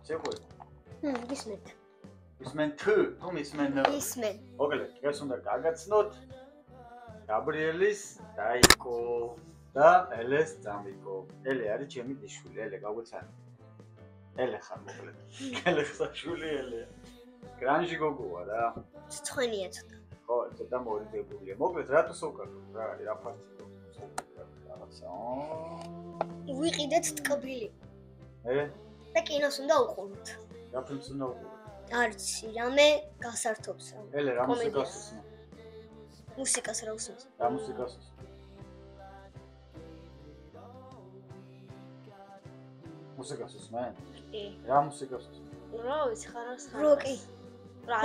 ცეკვე. გისმენთ. ისმენ თუ ისმენ ისმენ. მოგლეთ, დღეს უნდა გაგაცნოთ გაბრიელის დაიკო და ელეს დამიკო. ელე არის ჩემი დიშვილი, ელე გაგვიცანი. ელე ხარ მოგლეთ. ელე საშვილი ელეა. გრანჟი გოგოა რა. ცხენია ცოტა. ხო, ცოტა მორიდებულია. მოგლეთ, რატო სოკაკო რა არის, რა ფართი რაღაცა. ვიყიდეთ ტკბილი. და კინოს უნდა უყუროთ. რა ფილმს უნდა უყუროთ? არცი, რამე გასართობს რა. ელე რა მუსიკას უსმენ? მუსიკას რა უსმენს? რა მუსიკას უსმენ? მუსიკას უსმენ? კი. რა მუსიკას უსმენ? რა ვიცი ხარას ხარ. როკი.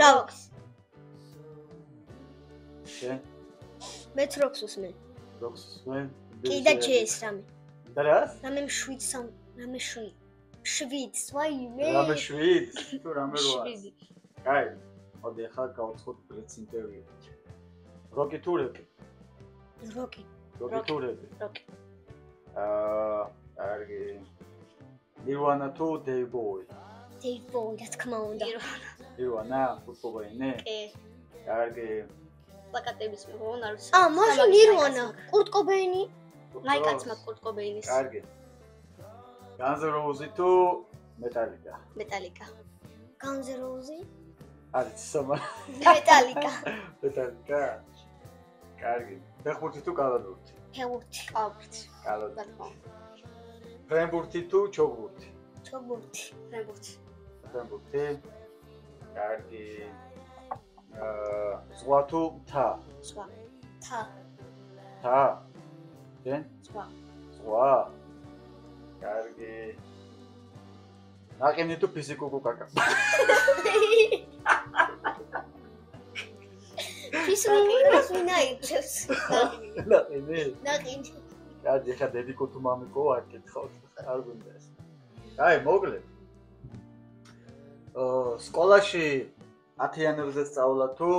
როკს. შენ? მე როკს უსმენ. როკს უსმენ? კი და ჯეს რამე. და რას? რამე რამე შვიდს, ვაიმე. რამე შვიდს? თუ რამე როა? კაი. მოდი ახლა გავცხოთ ბლიც ინტერვიუ. როკი თუ რეპი? როკი. როკი თუ რეპი? როკი. კარგი. ნირვანა თუ დეივ ბოუი? დეივ ბოუი, რა თქმა უნდა. ნირვანა, კურტ-კობეინი? კი. კარგი. პლაკატების მიღონ არის. მაშინ ნირვანა, კურტ-კობეინი. მაიკაცმა კურტ-კობეინის. კარგი. Guns N' Roses თუ მეტალიკა? მეტალიკა. Guns N' Roses? არის სომა. მეტალიკა. მეტალიკა. კარგი. ფეხბურთი თუ კალათბურთი? ფეხბურთი. კალათბურთი. ფრენბურთი თუ ჩოგბურთი? ჩოგბურთი. ფრენბურთი. კარგი. ზღვა თუ მთა? ზღვა. მთა. შენ? ზღვა. ზღვა. კარგი. ნაყინი თუ ფიზიკურ კაკა? ფიზიკურს ვინაირჩევს? ნაყინი. კარგი, ხა დედიკო თუ მამიკო არ გითხავთ, არ გვინდა ეს. აი, მოგლეთ. სკოლაში 10-იანებზე სწავლა თუ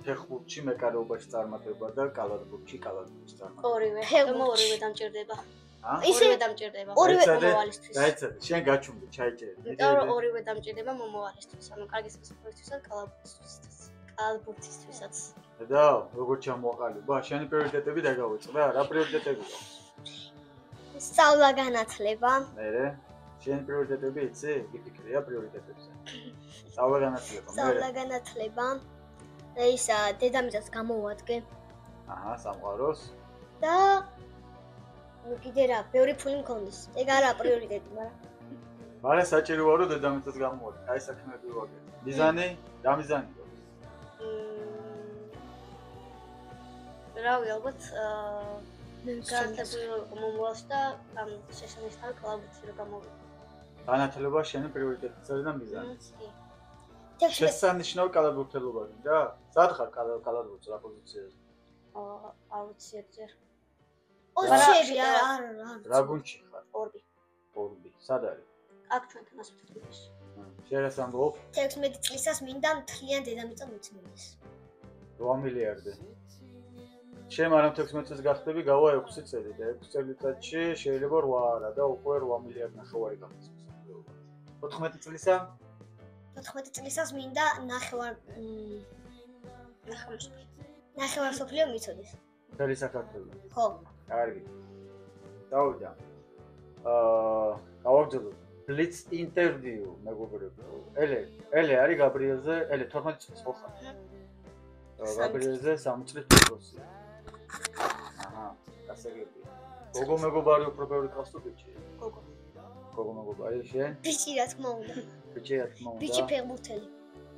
ფეხბურთში მეკარეობაში წარმატება და კალათბურთში წარმატება? ორივე. ორივე დამჭირდება. ისე დამჭირდება. ორივე მომავალისთვის. დაიცადე, შენ გაჩუმდი, ჩაიჭერე. იმიტომ რომ ორივე დამჭირდება მომავალისთვის, ანუ კარგი სპორტისთვისაც, კალათბურთისთვისაც. და როგორ ჩამოაყალიბა? შენი პრიორიტეტები დაგავიწყდა? რა პრიორიტეტები გაქვს? სწავლა განათლება. მერე? შენი პრიორიტეტები იცი? გიფიქრია პრიორიტეტებზე. სწავლა განათლება. და ისა დედამიწას გამოვადგე. აჰა, სამყაროს. და კიდე რა, ბევრი ფული მქონდეს. ეგ არა პრიორიტეტი, მაგრამ საჭიროა რომ დედამიწას გამოვადგე. აი საქმეები ვაგებ. მიზანი? რა მიზანი გაქვს? რავი, ალბათ განათლებული მომავალში და ამ შესანიშნავი კალათბურთში რომ გამოვიდა. განათლება შენი პრიორიტეტია და მიზანი. კი. შესანიშნავი კალათბურთელობა გინდა? სად ხარ კალათბურთს რა პოზიციაზე? არ ვიცი ეგრე. ოჩები არა. რა გუნდში ხარ? ორბი. სად არის? აქ ჩვენთან ასპექტებში. შენ რას ამბობ? 16 წლისას მინდა მთლიან დედამიწა მოწმდეს. 8 მილიარდი. შენ მაგრამ 16 წელს გახდები, გავა 6 წელი და 6 წელიწადში შეიძლება 8 არა და უკვე 8 მილიარდ ნახევარი გახდეს. 14 წლისა? 14 წლისას მინდა ნახევარ სოფლიო მიცოდეს. მთელი საქართველო. ხო. კარგი. დავიდა. გავაგზავნოთ ბლიც ინტერვიუ მეგობრებო. ელე არის გაბრიელზე, 12 წლის ხო ხარ? გაბრიელზე 3 წლის პროფესია. აჰა, გასაგებია. გოგო მეგობარი უფრო ბევრი ყავს თუ ბიჭი? გოგო მეგობარი შენ? ბიჭი რა თქმა უნდა. ბიჭი რა თქმა უნდა. ბიჭი ფეხბურთელი.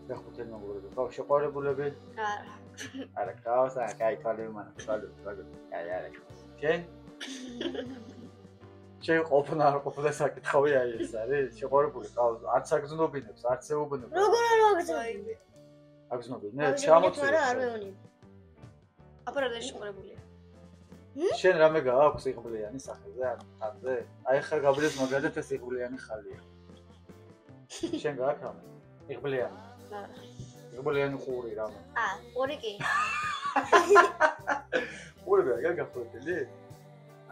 ფეხბურთელი მეგობრები. ყავს შეყვარებულები? არა. არა, ყავს, კაი, თვალები მანა, თვალები. კაი, არა. შენ? შენ ყოფნა არ ყოფნა საკითხავი აი ეს არის? შეყვარებული ყავს, არც აგზნობინებს, არც ეუბნებს. როგორ არ აგზნობინებ? აგზნობინებს, ჩამოწევ. არ მეუნებ. აპარატი შეყვარებულია. შენ რამე გააქვს იღბლიანი სახეზე ან ხანზე? აი ხარ გაბრიელს მაგალითად ეს იღბლიანი ხალია. შენ გააქვს რამე? იღბლიანი. არა. იღბლიანი ყური რამე? ყური კი. ყური რა გახოთელი?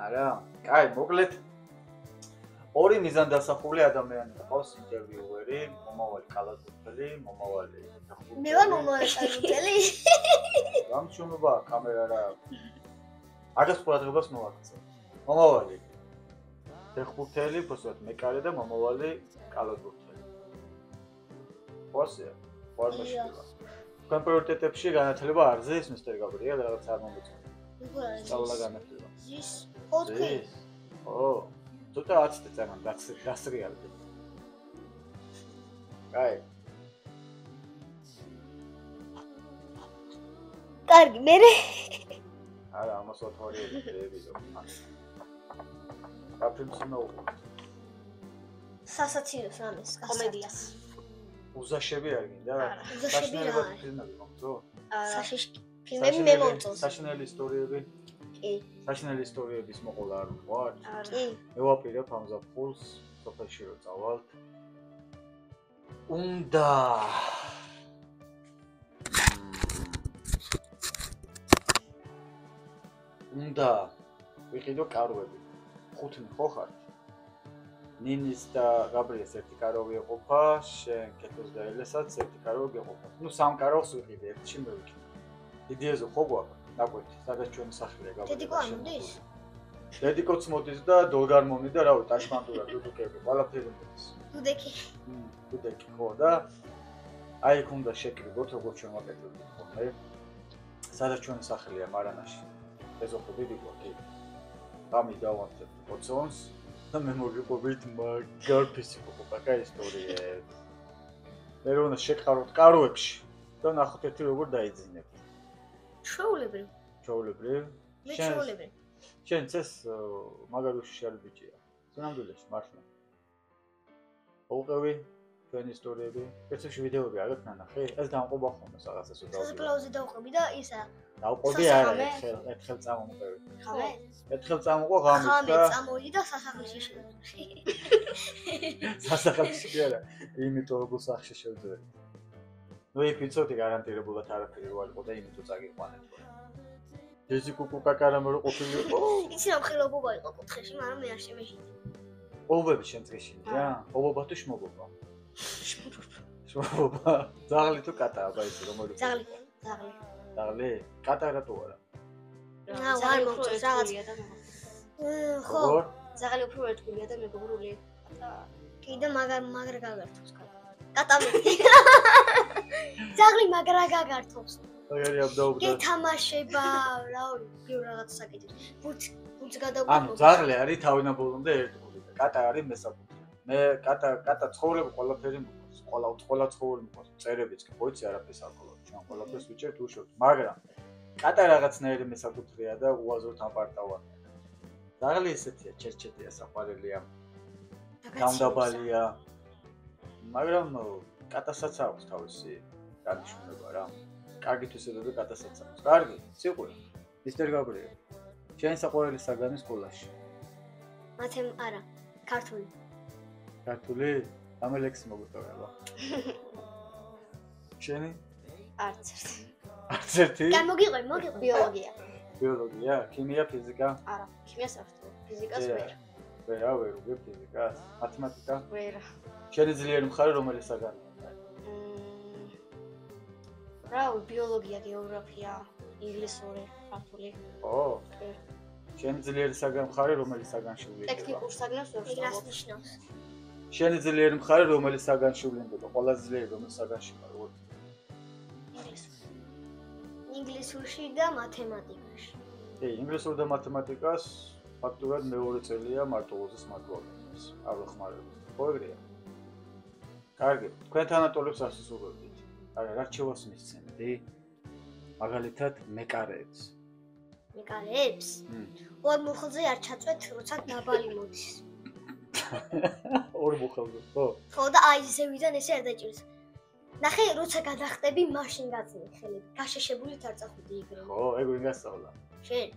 არა. კაი, მოკლედ ორი მიზანდასახული ადამიანი ყავს ინტერვიუერი, მომავალი კალათბურთელი, მომავალი ფეხბურთელი. მე ვარ მომავალი კალათბურთელი. გამჩვენობა კამერა რა. აგას ყურადღებას მოვაქცევ. მომავალი ფეხბურთელი, ფოსოთ მეკარე და მომავალი კალათბურთელი. ფოსია, ფორმაშია. თქვენ პრიორიტეტებში განათლება არ ზის, მისტერ გაბრიელ, რაღაც არ მომეწონა. სწავლა განათლება. ზის. ოთხი. ო, ცოტა აცდე წამან დასრიალდი. კაი. კარგი, მე არა, ამას ვთვალიერდი ტელევიზორ. რა ფილმს მოუყვა? სასაცილოს რამეს, კომედიას. უზაშები არ გინდა? უზაშები რა არის? ფილმები მომწო? საშიში ფილმები მე მომწონს. საშინელი ისტორიები? კი. საშინელი ისტორიების მოყოლა არ ვარ? კი. მე ვაპირებ ამ ზაფხულს სოფელში რო წავალთ. უნდა ვიყიდო კარვები. ხუთი ხო ხარ? ნინის და გაბრიელს ერთი კაროვი ეყოფა, შენ კეთოს და ელესაც ერთი კაროვი ეყოფა. ნუ სამ კაროვს ვიყიდე, ერთში მე ვიქნა. იდეაზე ხო გვაქვს? დაგვეცი, სადაც ჩვენი სახლია გაბრიელი. დედიკო არ მოდის? დედიკოც მოდის და დოლგარმონი და რავი, ტაშმანდურა, დუდუკები, ყველაფერი მოდის. დუდეკი. დუდეკი ხო და აი იქ უნდა შეკრიბოთ, როგორც ჩვენ ვაკეთებთ ხოლმე. სადაც ჩვენი სახლია მარანაში. ეზოხო დედიკო კი. გამი დავამტებ ოცონს და მე მოგიყვებით მაგარფისი ყოყაკა ისტორიებს. მე რომ შეკავროთ კაროებში და ნახოთ ერთი როგორ დაიძინებთ. ჩაულებრივ. ჩაულებრივ? მე ჩაულებრივ. შენ წეს მაგარუში შარი ბიჭია. სანამდვილეში მართლა. ოღევი ჩვენი ისტორიები, ერთ-ერთი ვიდეოები არ აქვს ნახე? ეს დამყობა ხოლმე რაღაცას უდავდი. სასაკლაოზე დავყვები და ისა. დავყობი არა, ერთხელ წამომყევი. ხამე? ერთხელ წამოყვა ღამით და ხამე წამოვიდი და სასახლეში შევეძვრი. სასახლეში კი არა, იმიტომ რომ სახლში შევძვრი. ნუ იქ ვიცოდი გარანტირებულად არაფერი რო იყო და იმიტომ წაგიყვანეთ. დეზი კუკუკაკარამ რო ყოფილიყო. იცი რა მხილობობა იყო კუთხეში, მაგრამ მე არ შემეშინდი. ოვები შენ წეშინია? ოვობა თუ შმობობა? შმობობა. ზაღლი თუ კატა, აბა ის რომელი? ზაღლი. ზაღლი? კატა რატო არა? ვარ მომწონს რაღაც. ხო. ზაღალი უფრო ერთგულია და მეგობრული. კი და მაგრა გაგართობს კატა. კატა მე. ზაღლი მაგრა გაგართობს. აგარი აბდაუბდა. გეთამაშება, რა რაღაც საკეთებს. ბურთს გადაგვიყო. ანუ ზაღლი არის თავინაბოლომდე ერთგული და კატა არის მესაკუთრე. მე კატა ცხოვრება ყველაფერი მოყავს. ყველა ცხოვრება მოყავს. წერებიც კი ხოიცი არაფერს არ ყოლობ. ჩვენ ყველაფერს ვიჭერთ უშევთ, მაგრამ კატა რაღაცნაირი მესაკუთრეა და უაზროდ აპარტავანია. ზაღლი ესეთია, ჩერჩეტია, საყვარელია. გამდაბალია. მაგრამ კატასაც აქვს თავისი დანიშნულება რა. კარგი თვისებები კატასაც აქვს. კარგი, სიყვარული. მისტერ გაბრიელ. შენ საყვარელი საგანი სკოლაში? არა, ქართული. ქართული? ამ ლექსი მოგვიწევება. შენი? არც ერთი. არც ერთი? მოგიყვე. ბიოლოგია. ბიოლოგია, ქიმია, ფიზიკა? არა, ქიმიას არ ვთქვი. ფიზიკას ვერ. ვერ უგებ ფიზიკას, მათემატიკა? ვერ. შენი ძლიერი მხარე რომელი საგანია? რავი, ბიოლოგია, გეოგრაფია, ინგლისური, ქართული. ო. შენი ძლიერი მხარე რომელი საგანში ვლინდება? ტექნიკურ საგანს ვერ ვსწავლობ. ნიშნავს. შენი ძლიერი მხარე რომელი საგანში ვლინდება? ყველაზე ძლიერი რომელი საგანში ხარ? ინგლისურში და მათემატიკაში. კი, ინგლისურ და მათემატიკას ფაქტურად მეორე წელია მარტოოზის მარტოობას. არ ვხმარებ. ხო ეგრეა. კარგი, თქვენ თანატოლებს არ სუსურვებდით. არა, რა რჩევას მისცემდი? მაგალითად, მეკარეებს. მეკარეებს? ორ მუხლზე არ ჩაწვეთ, როცა დაბალი მოდის. ორ მუხლზე, ხო? ხო და აი ზევიდან ესე არ დაჭირს. ნახე, როცა გადახტები, მაშინ გაწნი ხელები. გაშეშებულით არ წახვიდი იგრე. ხო, ეგ ვინ გასწავლა? შენ.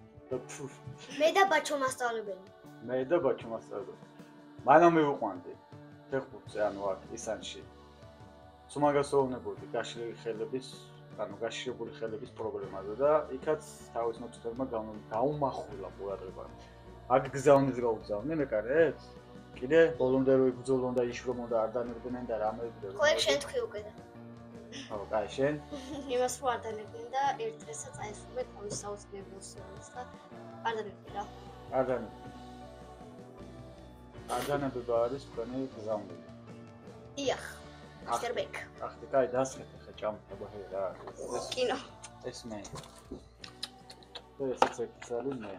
მე და ბაჩო მასწავლებელი. მე და ბაჩო მასწავლებელი. მანამ მივიყვანდი. ფეხბურთზე, ანუ აქ ისანში. სუმაგასოვნებოდი გაშლილი ხელების, ანუ გაშლებული ხელების პრობლემაზე და იქაც თავის მოწვევმა გაუმახვილა ყურადღება. აქ გზავნით გაუგზავნე მეკარეებს? კიდე ბოლომდე რო იბრძოლონ და იშრომონ და არ დანერგნენ და რამე ხო ეგ შენ თქვი უკვე და ხო კაი შენ იმას რო არ დანებდნენ და ერთ დღესაც წაესვიმე თავის საოცნებელ სურვილს და არ დანებდნენ რა. არ დანებება არის თქვენი გზავნილი. დიახ მასტერბეკ ახლა კაი დასხეთ ხა ჭამდა რა კინო. ეს მე ეს ეცექსალი მე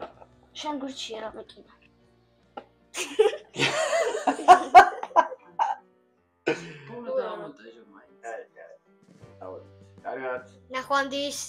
შენ გურჩია რა მეკინა. პულო და ამონტაჟო მაინც. კარგად. ნახვამდის